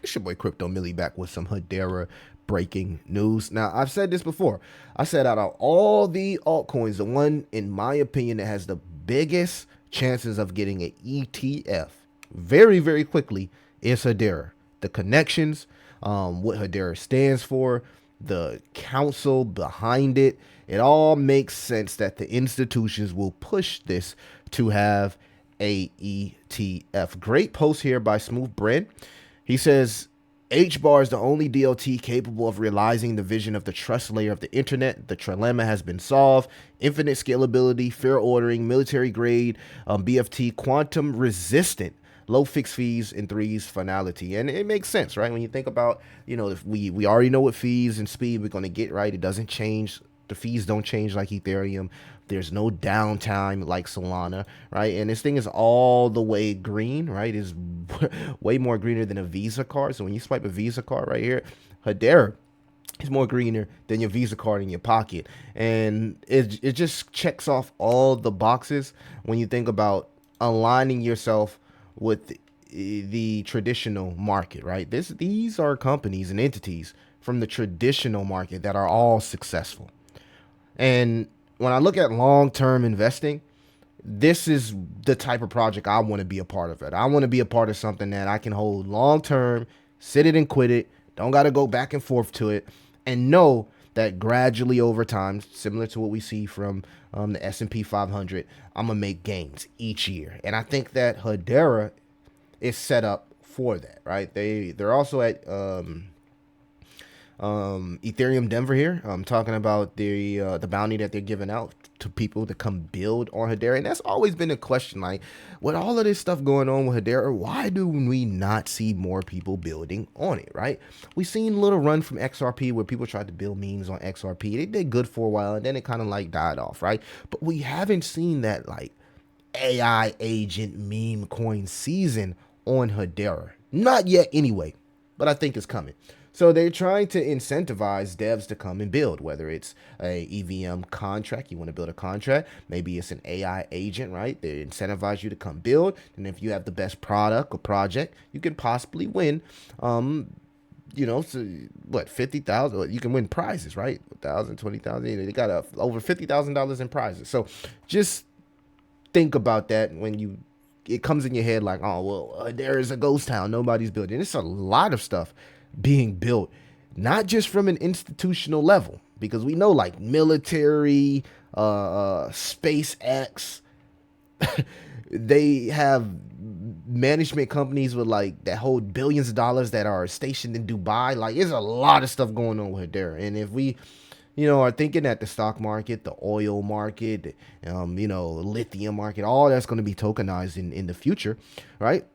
It's your boy Crypto Millie back with some Hedera breaking news. Now, I've said this before. I said out of all the altcoins, the one, in my opinion, that has the biggest chances of getting an ETF very, very quickly is Hedera. The connections, what Hedera stands for, the council behind it, it all makes sense that the institutions will push this to have a ETF. Great post here by Smooth Bread. He says, HBAR is the only DLT capable of realizing the vision of the trust layer of the internet. The trilemma has been solved. Infinite scalability, fair ordering, military grade, BFT, quantum resistant, low fixed fees, and threes finality. And it makes sense, right? When you think about, if we already know what fees and speed we're going to get, right? It doesn't change. The fees don't change like Ethereum. There's no downtime like Solana, right? And this thing is all the way green, right? It's way more greener than a Visa card. So when you swipe a Visa card right here, Hedera is more greener than your Visa card in your pocket. And it just checks off all the boxes when you think about aligning yourself with the traditional market, right? These are companies and entities from the traditional market that are all successful. And when I look at long-term investing, this is the type of project I want to be a part of. It. I want to be a part of something that I can hold long-term, sit it and quit it, don't got to go back and forth to it, and know that gradually over time, similar to what we see from the S&P 500, I'm going to make gains each year. And I think that Hedera is set up for that, right? They're also at Ethereum Denver here. I'm talking about the bounty that they're giving out to people to come build on Hedera. And that's always been a question, like, with all of this stuff going on with Hedera, why do we not see more people building on it, right? We've seen a little run from XRP where people tried to build memes on XRP. They did good for a while, and then it kind of like died off, right? But we haven't seen that like AI agent meme coin season on Hedera. Not yet anyway, but I think it's coming. So they're trying to incentivize devs to come and build, whether it's a EVM contract, you want to build a contract, maybe it's an AI agent, right? They incentivize you to come build. And if you have the best product or project, you can possibly win, so what, 50,000, you can win prizes, right? 1,000, 20,000, they got over $50,000 in prizes. So just think about that when it comes in your head like, oh, well, there is a ghost town, nobody's building. It's a lot of stuff being built, not just from an institutional level, because we know like military, SpaceX, they have management companies with like that hold billions of dollars that are stationed in Dubai. Like, there's a lot of stuff going on with there. And if we are thinking that the stock market, the oil market, lithium market, all that's going to be tokenized in the future, right?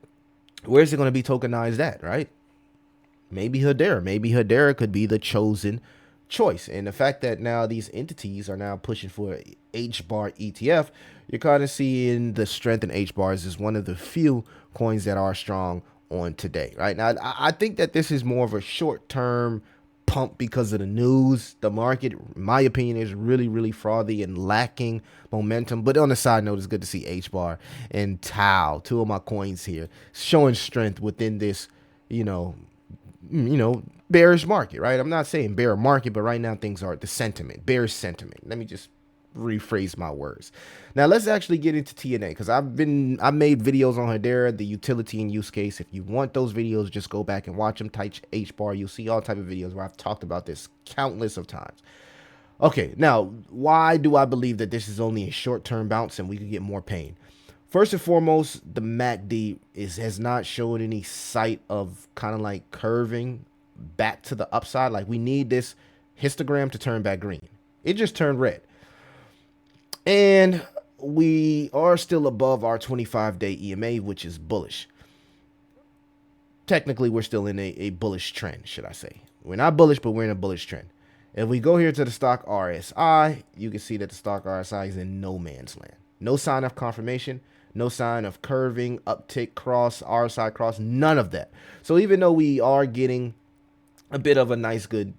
Where's it going to be tokenized at, right? Maybe Hedera. Maybe Hedera could be the chosen choice. And the fact that now these entities are now pushing for HBAR ETF, you're kind of seeing the strength in HBARs is one of the few coins that are strong on today, right? Now, I think that this is more of a short-term pump because of the news. The market, in my opinion, is really, really frothy and lacking momentum. But on the side note, it's good to see HBAR and Tau, two of my coins here, showing strength within this, bearish market, right? I'm not saying bear market, but right now things are the sentiment, bearish sentiment. Let me just rephrase my words. Now let's actually get into TNA, because I made videos on Hedera, the utility and use case. If you want those videos, just go back and watch them. Type HBAR, you'll see all type of videos where I've talked about this countless of times. Okay, now why do I believe that this is only a short-term bounce and we could get more pain? First and foremost, the MACD has not showed any sight of kind of like curving back to the upside. Like, we need this histogram to turn back green. It just turned red. And we are still above our 25-day EMA, which is bullish. Technically, we're still in a bullish trend, should I say. We're not bullish, but we're in a bullish trend. If we go here to the stock RSI, you can see that the stock RSI is in no man's land. No sign of confirmation. No sign of curving, uptick, cross, RSI cross, none of that. So even though we are getting a bit of a nice, good,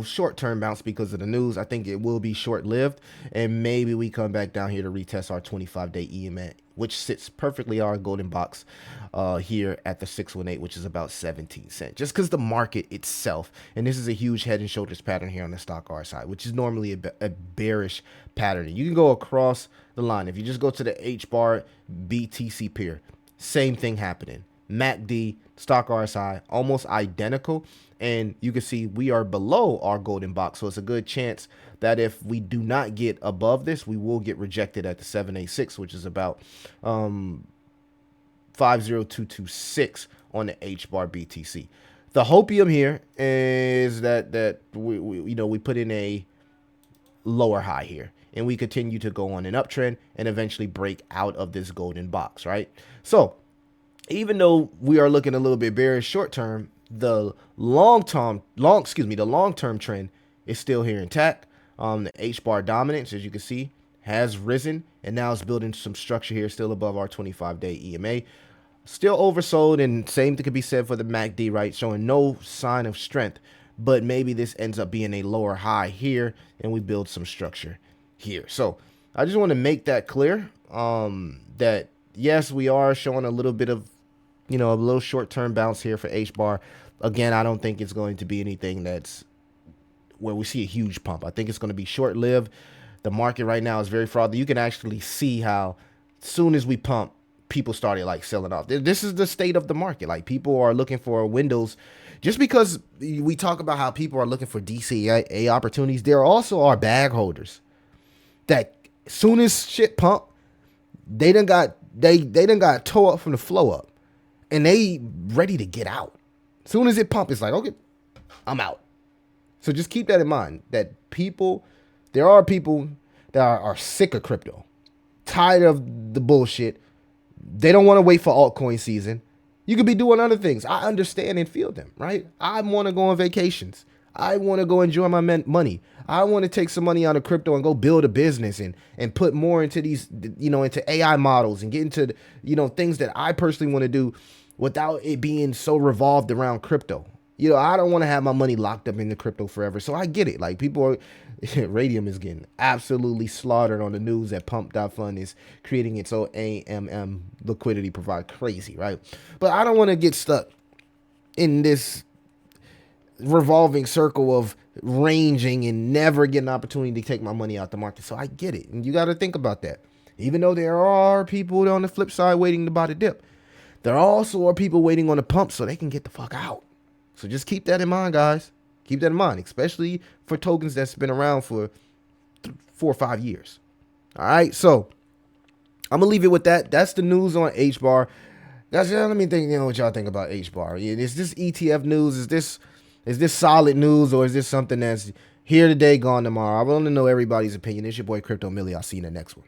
short-term bounce because of the news, I think it will be short-lived. And maybe we come back down here to retest our 25-day which sits perfectly our golden box here at the 618, which is about 17 cents. Just because the market itself, and this is a huge head and shoulders pattern here on the stock RSI, which is normally a bearish pattern. You can go across the line. If you just go to the hbar BTC pair, same thing happening. MACD, stock RSI, almost identical. And you can see we are below our golden box. So it's a good chance that if we do not get above this, we will get rejected at the 786, which is about 50226 on the hbar BTC. The hopium here is that we put in a lower high here, and we continue to go on an uptrend and eventually break out of this golden box, right? So even though we are looking a little bit bearish short term, the long-term trend is still here intact. The H-bar dominance, as you can see, has risen, and now it's building some structure here, still above our 25-day EMA. Still oversold, and same thing could be said for the MACD, right? Showing no sign of strength, but maybe this ends up being a lower high here, and we build some structure here. So I just want to make that clear, that yes, we are showing a little bit of, a little short-term bounce here for H-bar. Again, I don't think it's going to be anything that's where we see a huge pump. I think it's going to be short-lived. The market right now is very frothy. You can actually see how as soon as we pump, people started like selling off. This is the state of the market. Like, people are looking for windows. Just because we talk about how people are looking for DCA opportunities, there also are bag holders that as soon as shit pump, they done got toe up from the flow up. And they ready to get out. As soon as it pump, it's like, okay, I'm out. So just keep that in mind, that there are people that are sick of crypto, tired of the bullshit. They don't want to wait for altcoin season. You could be doing other things. I understand and feel them, right? I want to go on vacations. I want to go enjoy my money. I want to take some money out of crypto and go build a business and put more into these, into AI models and get into, things that I personally want to do without it being so revolved around crypto. I don't want to have my money locked up in the crypto forever. So I get it. Like, Radium is getting absolutely slaughtered on the news that Pump.Fund is creating its own AMM liquidity provider. Crazy, right? But I don't want to get stuck in this revolving circle of ranging and never get an opportunity to take my money out the market. So I get it. And you got to think about that. Even though there are people on the flip side waiting to buy the dip, there also are people waiting on the pump so they can get the fuck out. So just keep that in mind, guys. Keep that in mind, especially for tokens that's been around for 4 or 5 years. All right. So I'm going to leave it with that. That's the news on HBAR. Guys, let me think, what y'all think about HBAR. Is this ETF news? Is this solid news, or is this something that's here today, gone tomorrow? I want to know everybody's opinion. It's your boy Crypto Millie. I'll see you in the next one.